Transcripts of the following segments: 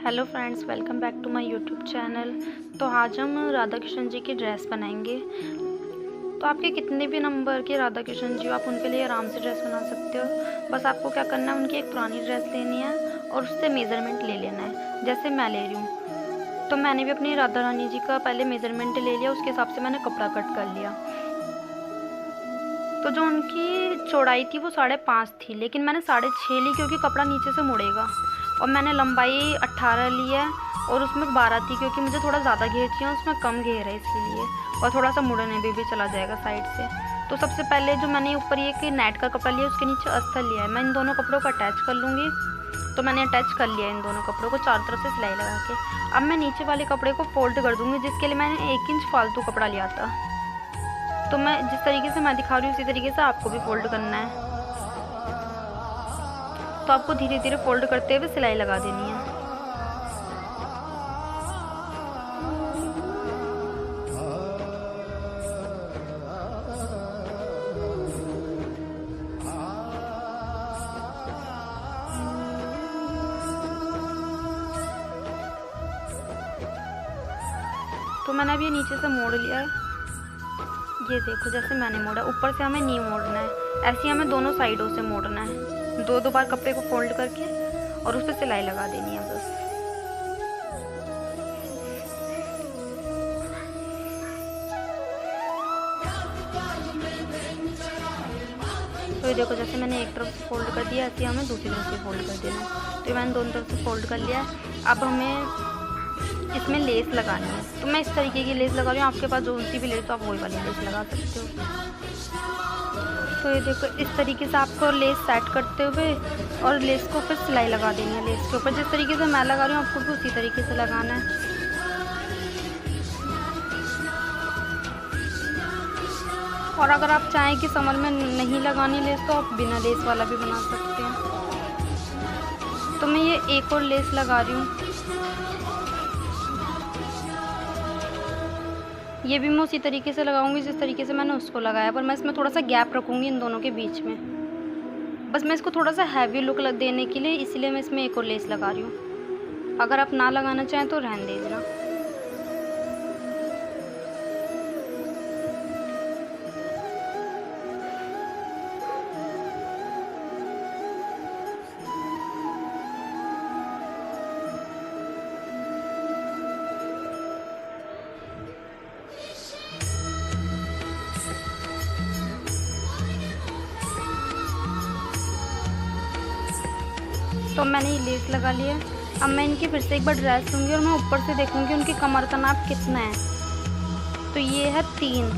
Hello friends, welcome back to my YouTube channel. तो आज हम राधा कृष्ण जी की ड्रेस बनाएंगे। तो आपके कितने भी नंबर के राधा कृष्ण जी हो, आप उनके लिए आराम से ड्रेस बना सकते हो। बस आपको क्या करना है, उनकी एक पुरानी ड्रेस लेनी है और उससे मेज़रमेंट ले लेना है। जैसे मैं ले रही हूँ, तो मैंने भी अपनी राधा रानी जी का पहले मेज़रमेंट ले लिया, उसके हिसाब से मैंने कपड़ा कट कर लिया। तो जो उनकी चौड़ाई थी वो 5.5 थी, लेकिन मैंने 6.5 ली क्योंकि कपड़ा नीचे से मुड़ेगा। और मैंने लंबाई 18 ली है और उसमें 12 थी क्योंकि मुझे थोड़ा ज़्यादा घेर चाहिए, उसमें कम घेर है इसलिए। और थोड़ा सा मुड़ने भी चला जाएगा साइड से। तो सबसे पहले जो मैंने ऊपर ये कि नेट का कपड़ा लिया, उसके नीचे अस्तर लिया है। मैं इन दोनों कपड़ों को अटैच कर लूँगी। तो मैंने अटैच कर लिया इन दोनों कपड़ों को चारों तरफ से सिलाई लगा के। अब मैं नीचे वाले कपड़े को फोल्ड कर दूँगी, जिसके लिए मैंने 1 इंच फालतू कपड़ा लिया था। तो मैं जिस तरीके से मैं दिखा रही हूँ उसी तरीके से आपको भी फोल्ड करना है। तो आपको धीरे धीरे फोल्ड करते हुए सिलाई लगा देनी है। तो मैंने अब ये नीचे से मोड़ लिया है। ये देखो, जैसे मैंने मोड़ा, ऊपर से हमें नहीं मोड़ना है, ऐसे ही हमें दोनों साइडों से मोड़ना है। दो बार कपड़े को फोल्ड करके और उस पर सिलाई लगा देनी है बस। तो ये देखो, जैसे मैंने एक तरफ से फोल्ड कर दिया, ऐसे हमें दूसरी तरफ से फोल्ड कर देना है। तो मैंने दोनों तरफ से फोल्ड कर लिया। अब हमें इसमें लेस लगानी है। तो मैं इस तरीके की लेस लगा रही हूँ, आपके पास जो सी भी लेस हो आप वही वाली लेस लगा सकते हो। तो ये देखो, इस तरीके से आपको लेस सेट करते हुए और लेस को फिर सिलाई लगा देनी है लेस के ऊपर। जिस तरीके से मैं लगा रही हूँ आपको भी उसी तरीके से लगाना है। और अगर आप चाहें कि समर में नहीं लगानी लेस, तो आप बिना लेस वाला भी बना सकते हैं। तो मैं ये एक और लेस लगा रही हूँ। ये भी मैं उसी तरीके से लगाऊंगी जिस तरीके से मैंने उसको लगाया, पर मैं इसमें थोड़ा सा गैप रखूंगी इन दोनों के बीच में। बस मैं इसको थोड़ा सा हैवी लुक देने के लिए, इसलिए मैं इसमें एक और लेस लगा रही हूँ। अगर आप ना लगाना चाहें तो रहने दे देना। तो मैंने ये लेस लगा लिया। अब मैं इनकी फिर से एक बार ड्रेस लूँगी और मैं ऊपर से देखूँगी उनकी कमर का नाप कितना है। तो ये है 3।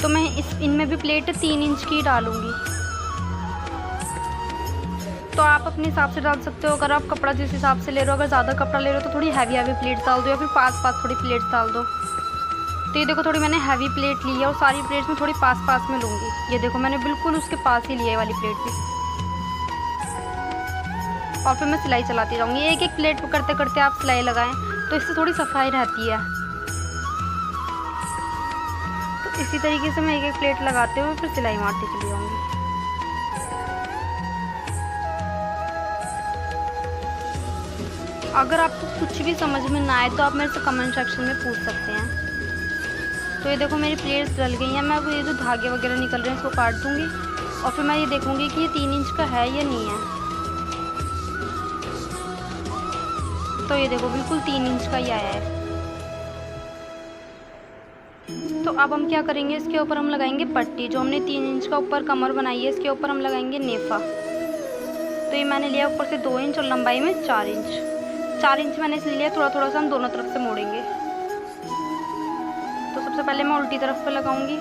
तो मैं इनमें भी प्लेट 3 इंच की डालूँगी। तो आप अपने हिसाब से डाल सकते हो, अगर आप कपड़ा जिस हिसाब से ले रहे हो। अगर ज़्यादा कपड़ा ले रहे हो तो थोड़ी हैवी प्लेट्स डाल दो, या फिर पास थोड़ी प्लेट्स डाल दो। तो ये देखो, थोड़ी मैंने हैवी प्लेट ली है और सारी प्लेट्स में थोड़ी पास में लूँगी। ये देखो, मैंने बिल्कुल उसके पास ही लिया है वाली प्लेट भी। और फिर मैं सिलाई चलाती रहूँगी। एक एक प्लेट करते करते आप सिलाई लगाएं, तो इससे थोड़ी सफाई रहती है। तो इसी तरीके से मैं एक एक प्लेट लगाते हुए फिर सिलाई मारती चली जाऊँगी। अगर आपको कुछ भी समझ में ना आए तो आप मेरे से कमेंट सेक्शन में पूछ सकते हैं। तो ये देखो, मेरी प्लेट्स डल गई हैं। मैं अब ये जो धागे वगैरह निकल रहे हैं इसको काट दूँगी और फिर मैं ये देखूँगी कि ये 3 इंच का है या नहीं है। तो ये देखो, बिल्कुल 3 इंच का ही आया है। तो अब हम क्या करेंगे, इसके ऊपर हम लगाएंगे पट्टी। जो हमने 3 इंच का ऊपर कमर बनाई है, इसके ऊपर हम लगाएंगे नेफा। तो ये मैंने लिया ऊपर से 2 इंच और लंबाई में 4 इंच। 4 इंच मैंने इसलिए लिया, थोड़ा थोड़ा सा हम दोनों तरफ से मोड़ेंगे। तो सबसे पहले मैं उल्टी तरफ पे लगाऊंगी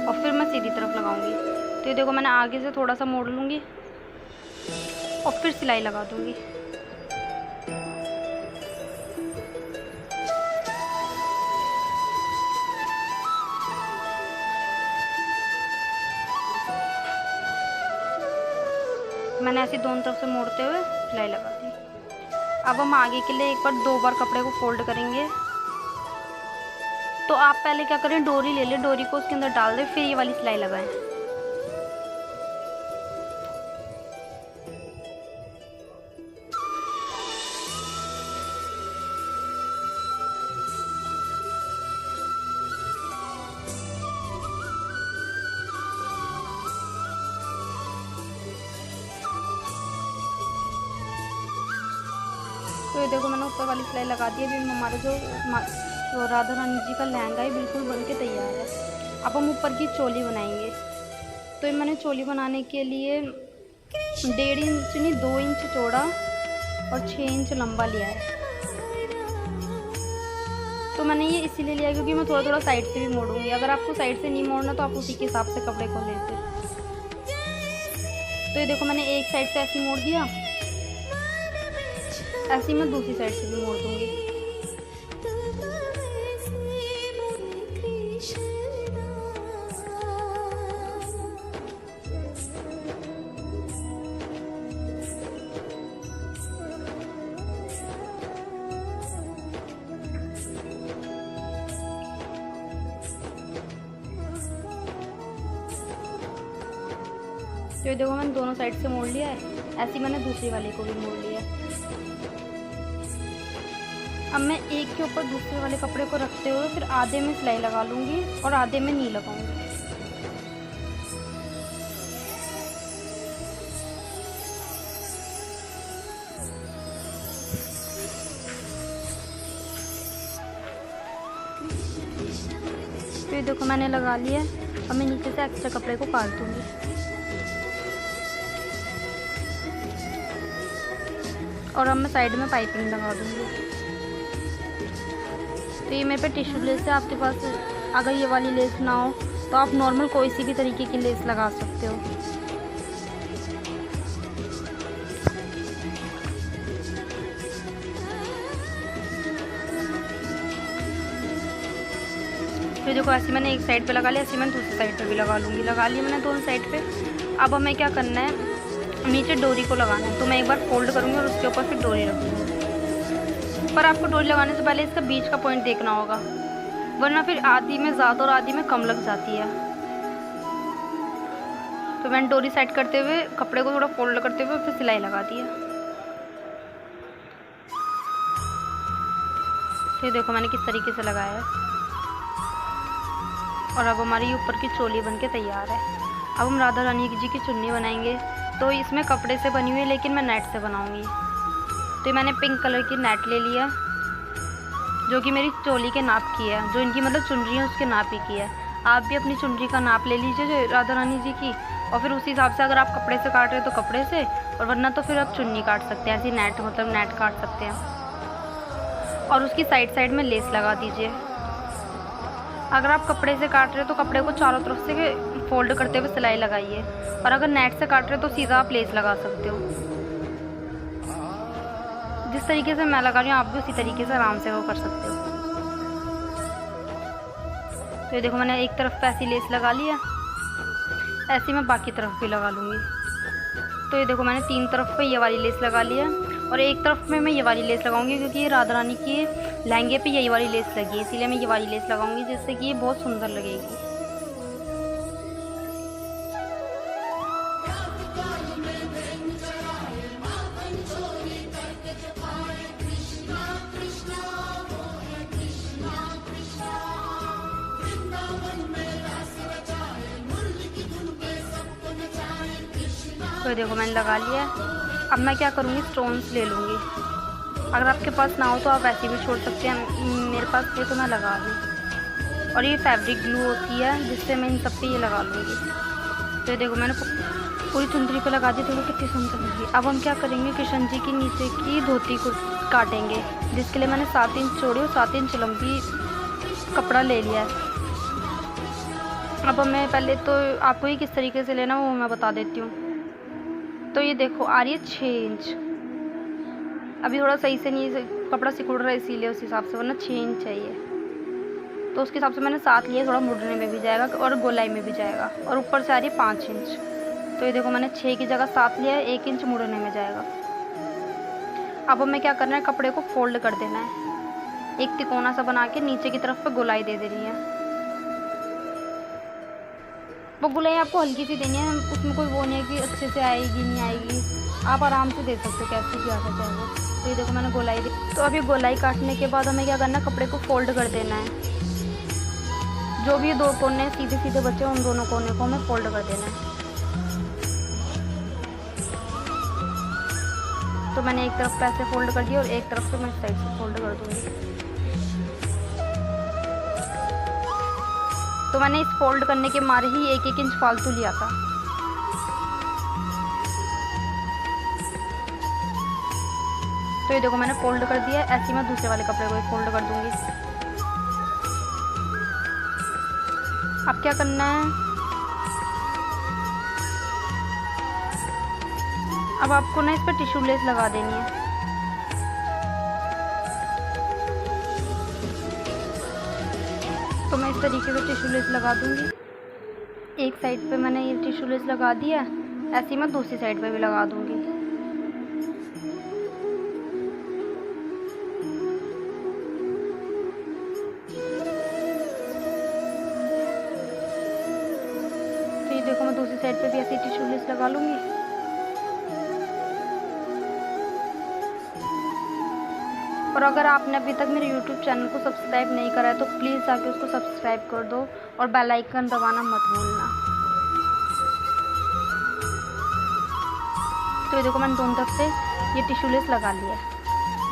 और फिर मैं सीधी तरफ लगाऊंगी। तो ये देखो, मैंने आगे से थोड़ा सा मोड़ लूँगी और फिर सिलाई लगा दूँगी। मैंने ऐसे दोनों तरफ से मोड़ते हुए सिलाई लगा दी। अब हम आगे के लिए एक बार 2 बार कपड़े को फोल्ड करेंगे। तो आप पहले क्या करें, डोरी ले लें, डोरी को उसके अंदर डाल दें, फिर ये वाली सिलाई लगाएं। तो ये देखो मैंने ऊपर वाली सिलाई लगा दी है। अभी हमारा जो राधा रानी जी का लहंगा है बिल्कुल बन के तैयार है। अब हम ऊपर की चोली बनाएंगे। तो ये मैंने चोली बनाने के लिए 1.5 इंच नहीं 2 इंच चौड़ा और 6 इंच लंबा लिया है। तो मैंने ये इसीलिए लिया क्योंकि मैं थोड़ा थोड़ा साइड से भी मोड़ूंगी। अगर आपको साइड से नहीं मोड़ना तो आप उसी के हिसाब से कपड़े को लेते। तो ये देखो मैंने एक साइड से ऐसे मोड़ दिया, ऐसे ही मैं दूसरी साइड से भी मोड़ दूंगी। तो ये देखो मैंने दोनों साइड से मोड़ लिया है, ऐसे ही मैंने दूसरी वाले को भी मोड़ लिया। अब मैं एक के ऊपर दूसरे वाले कपड़े को रखते हुए फिर आधे में सिलाई लगा लूँगी और आधे में नहीं लगाऊंगी। तो ये देखो मैंने लगा लिया। अब मैं नीचे से एक्स्ट्रा कपड़े को काट दूँगी। और अब मैं साइड में पाइपिंग लगा दूँगी। तो ये मेरे पे टिश्यू लेस है। आपके पास अगर ये वाली लेस ना हो तो आप नॉर्मल कोई सी भी तरीके की लेस लगा सकते हो। तो देखो ऐसे मैंने एक साइड पे लगा लिया, ऐसे मैंने दूसरी साइड पे भी लगा लूँगी। लगा लिया मैंने दोनों साइड पे। अब हमें क्या करना है, नीचे डोरी को लगाना है। तो मैं एक बार फोल्ड करूँगी और उसके ऊपर फिर डोरी रखूँगी। पर आपको डोरी लगाने से पहले इसका बीच का पॉइंट देखना होगा, वरना फिर आधी में ज़्यादा और आधी में कम लग जाती है। तो मैंने डोरी सेट करते हुए कपड़े को थोड़ा फोल्ड करते हुए फिर सिलाई लगा दी है। तो देखो मैंने किस तरीके से लगाया है। और अब हमारी ऊपर की चोली बन के तैयार है। अब हम राधा रानी जी की चुन्नी बनाएंगे। तो इसमें कपड़े से बनी हुई है लेकिन मैं नेट से बनाऊंगी। तो मैंने पिंक कलर की नेट ले लिया जो कि मेरी चोली के नाप की है, जो इनकी मतलब चुनरी है उसके नाप ही की है। आप भी अपनी चुनरी का नाप ले लीजिए जो राधा रानी जी की, और फिर उसी हिसाब से अगर आप कपड़े से काट रहे हो तो कपड़े से, और वरना तो फिर आप चुन्नी काट सकते हैं, ऐसी नेट मतलब नेट काट सकते हैं। और उसकी साइड साइड में लेस लगा दीजिए। अगर आप कपड़े से काट रहे हो तो कपड़े को चारों तरफ से फोल्ड करते हुए सिलाई लगाइए, और अगर नेट से काट रहे हो तो सीधा आप लेस लगा सकते हो। जिस तरीके से मैं लगा रही हूँ आप भी उसी तरीके से आराम से वो कर सकते हो। तो ये देखो मैंने एक तरफ पे ऐसी लेस लगा लिया, ऐसी मैं बाकी तरफ भी लगा लूँगी। तो ये देखो मैंने 3 तरफ पे ये वाली लेस लगा लिया, और एक तरफ में मैं ये वाली लेस लगाऊंगी क्योंकि ये राधा रानी के लहंगे पे यही वाली लेस लगी है, इसीलिए मैं ये वाली लेस लगाऊंगी जिससे कि ये बहुत सुंदर लगेगी। तो देखो मैंने लगा लिया। अब मैं क्या करूँगी, स्टोन्स ले लूँगी। अगर आपके पास ना हो तो आप ऐसे भी छोड़ सकते हैं, मेरे पास है तो मैं लगा लूँ। और ये फैब्रिक ग्लू होती है जिससे मैं इन सब पे ये लगा लूँगी। तो देखो मैंने पूरी चुंदरी पे लगा दी, तो वो कितनी सुंदर लगी। अब हम क्या करेंगे, कृष्ण जी की नीचे की धोती को काटेंगे, जिसके लिए मैंने 7 इंच चौड़ी और 7 इंच लंबी कपड़ा ले लिया है। अब मैं पहले तो आपको ये किस तरीके से लेना वो मैं बता देती हूँ। तो ये देखो आ रही है 6 इंच। अभी थोड़ा सही से नहीं कपड़ा सिकुड़ रहा है इसीलिए उस हिसाब से, वरना 6 इंच चाहिए। तो उसके हिसाब से मैंने 7 लिया, थोड़ा मुड़ने में भी जाएगा और गोलाई में भी जाएगा। और ऊपर से आ रही है 5 इंच। तो ये देखो मैंने 6 की जगह 7 लिया है, 1 इंच मुड़ने में जाएगा। अब हमें क्या करना है, कपड़े को फोल्ड कर देना है, एक तिकोना सा बना के नीचे की तरफ पे गोलाई दे देनी है। वो गोलाई आपको हल्की सी देनी है, उसमें कोई वो नहीं है कि अच्छे से आएगी नहीं आएगी, आप आराम से दे सकते हो कैसे भी आ सकता है वो। तो ये देखो मैंने गोलाई दी। तो अभी गोलाई काटने के बाद हमें क्या करना है, कपड़े को फोल्ड कर देना है। जो भी 2 कोने सीधे सीधे बचे उन दोनों कोने को हमें फोल्ड कर देना है। तो मैंने एक तरफ पे ऐसे फोल्ड कर दिया और एक तरफ से मैं इस साइड से फोल्ड कर दूँगी। तो मैंने इस फोल्ड करने के मारे ही 1-1 इंच फालतू लिया था। तो ये देखो मैंने फोल्ड कर दिया। ऐसे ही मैं दूसरे वाले कपड़े को फोल्ड कर दूँगी। अब क्या करना है, अब आपको ना इस पर टिश्यू लेस लगा देनी है। तो मैं इस तरीके से टिश्यू लेस लगा दूंगी। एक साइड पे मैंने ये टिश्यू लेस लगा दिया, ऐसे ही मैं दूसरी साइड पे भी लगा दूंगी। तो ये देखो मैं दूसरी साइड पे भी ऐसे टिश्यू लेस लगा लूँगी। और अगर आपने अभी तक मेरे YouTube चैनल को सब्सक्राइब नहीं करा है तो प्लीज़ जाके उसको सब्सक्राइब कर दो और बेल आइकन दबाना मत भूलना। तो ये देखो मैंने दोनों तरफ से ये टिश्यू लेस लगा लिया है।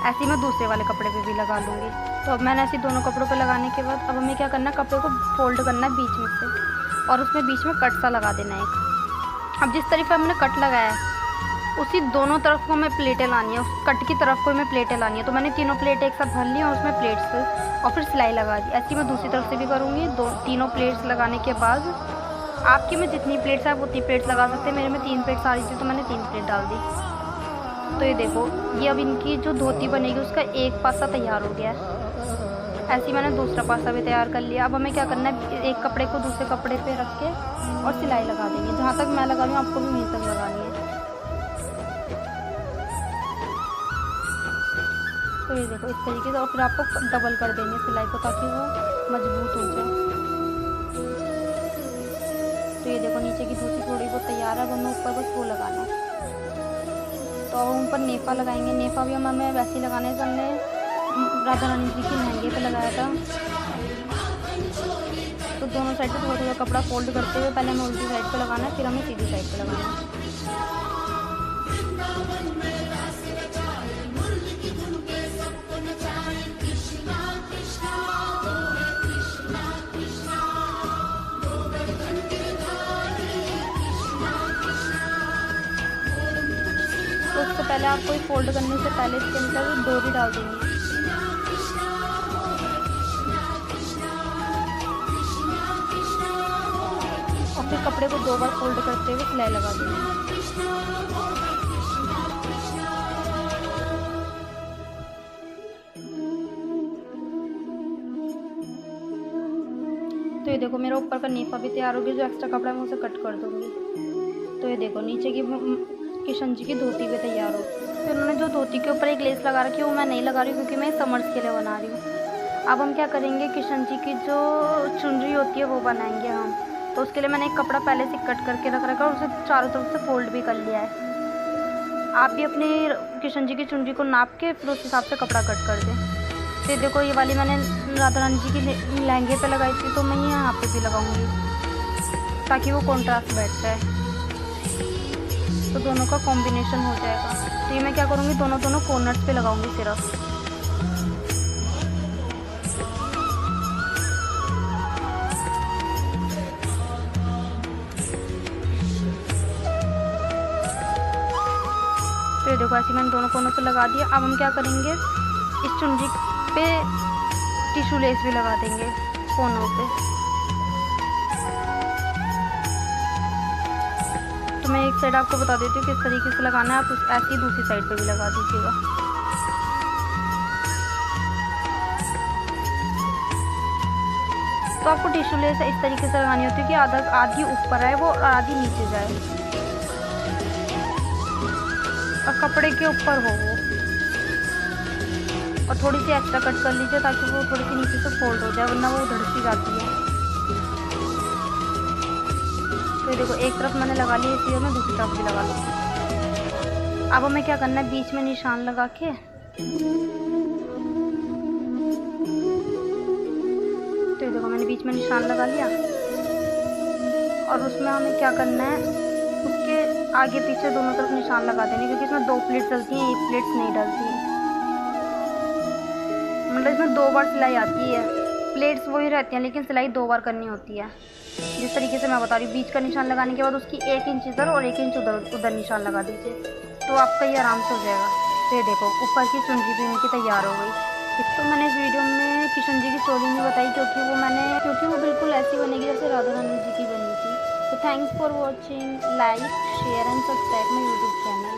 ऐसे ही मैं दूसरे वाले कपड़े पे भी लगा लूँगी। तो अब मैंने ऐसे दोनों कपड़ों पे लगाने के बाद अब हमें क्या करना है, कपड़े को फोल्ड करना है बीच में से और उसमें बीच में कट सा लगा देना है एक। अब जिस तरीके हमने कट लगाया है उसी दोनों तरफ को मैं प्लेटें लानी है, उस कट की तरफ को मैं प्लेटें लानी है। तो मैंने तीनों प्लेट एक साथ भर ली और उसमें प्लेट्स और फिर सिलाई लगा दी। ऐसे ही मैं दूसरी तरफ से भी करूँगी। तीनों प्लेट्स लगाने के बाद आपकी में जितनी प्लेट्स है आप उतनी प्लेट्स लगा सकते हैं। मेरे में 3 प्लेट्स आ रही थी तो मैंने 3 प्लेट डाल दी। तो ये देखो ये अब इनकी जो धोती बनेगी उसका एक पासा तैयार हो गया है। ऐसे ही मैंने दूसरा पासा भी तैयार कर लिया। अब हमें क्या करना है, एक कपड़े को दूसरे कपड़े पे रख के और सिलाई लगा देंगे। जहाँ तक मैं लगा रही हूँ आपको भी वहीं तक लगानी है। तो ये देखो इस तरीके से और फिर आपको डबल कर देंगे सिलाई को ताकि वो मजबूत हो जाए। तो ये देखो नीचे की धोती थोड़ी बहुत तैयार है। अब हमें ऊपर बस वो लगाना है। तो अब हम ऊपर नेफा लगाएंगे। नेफा भी हमें वैसे ही लगाने से हमने राधा रानी जी के लहंगे पे लगाया था। तो दोनों साइड से थोड़ा थोड़ा कपड़ा फोल्ड करते हुए पहले हमें उल्टी साइड पे लगाना है, फिर हमें सीधी साइड पे लगाना है। तो उससे पहले आपको फोल्ड करने से पहले इसके अंदर डोरी डाल देनी है। और फिर कपड़े को 2 बार फोल्ड करते हुए सिलाई लगा देनी है। तो ये देखो मेरा ऊपर का नेफा भी तैयार हो गया। जो एक्स्ट्रा कपड़ा है मैं उसे कट कर दूँगी। तो ये देखो नीचे की किशन जी की धोती भी तैयार हो। फिर उन्होंने जो धोती के ऊपर एक लेस लगा रखी है वो मैं नहीं लगा रही हूँ क्योंकि मैं समर्स के लिए बना रही हूँ। अब हम क्या करेंगे, किशन जी की जो चुनरी होती है वो बनाएंगे हम। तो उसके लिए मैंने एक कपड़ा पहले से कट करके रख रखा है और उसे चारों तरफ से फोल्ड भी कर लिया है। आप भी अपने किशन जी की चुनरी को नाप के फिर उस हिसाब से कपड़ा कट कर दें। फिर देखो ये वाली मैंने राधा रानी जी की लहंगे पे लगाई थी तो मैं ये यहाँ पे भी लगाऊंगी ताकि वो कॉन्ट्रास्ट बैठ जाए, तो दोनों का कॉम्बिनेशन हो जाएगा। तो ये मैं क्या करूँगी, दोनों कॉर्नर्स पे लगाऊंगी सिर्फ। तो ये देखो ऐसे मैंने दोनों कोनों पे लगा दिया। अब हम क्या करेंगे, इस चुनरी पे टिश्यू लेस भी लगा देंगे कोनों पे। तो मैं एक साइड आपको बता देती हूँ किस तरीके से लगाना है, आप ऐसे ही दूसरी साइड पे भी लगा दीजिएगा। तो आपको टिश्यू लेस इस तरीके से लगानी होती है कि आधी ऊपर आए वो और आधी नीचे जाए और कपड़े के ऊपर हो वो। और थोड़ी सी एक्स्ट्रा कट कर लीजिए ताकि वो थोड़ी सी नीचे से फोल्ड हो जाए, वरना वो उधड़ सी जाती है। तो देखो एक तरफ मैंने लगा ली, इसी मैं दूसरी तरफ भी लगा लूँ। अब हमें क्या करना है, बीच में निशान लगा के तो देखो मैंने बीच में निशान लगा लिया और उसमें हमें क्या करना है, उसके आगे पीछे दोनों तरफ निशान लगा देने, क्योंकि इसमें 2 प्लेट्स डलती हैं, 1 प्लेट्स नहीं डलती। मतलब इसमें 2 बार सिलाई आती है। प्लेट्स वही रहती हैं लेकिन सिलाई 2 बार करनी होती है। जिस तरीके से मैं बता रही हूँ, बीच का निशान लगाने के बाद उसकी 1 इंच इधर और 1 इंच उधर निशान लगा दीजिए, तो आपका ये आराम से हो जाएगा। तो ये देखो ऊपर की चुनरी भी इनकी तैयार हो गई। तो मैंने इस वीडियो में किशन जी की चोली नहीं बताई, क्योंकि वो बिल्कुल ऐसी बनेगी जैसे राधा रानी जी की बनी थी। तो thanks for watching, like share and subscribe my YouTube channel.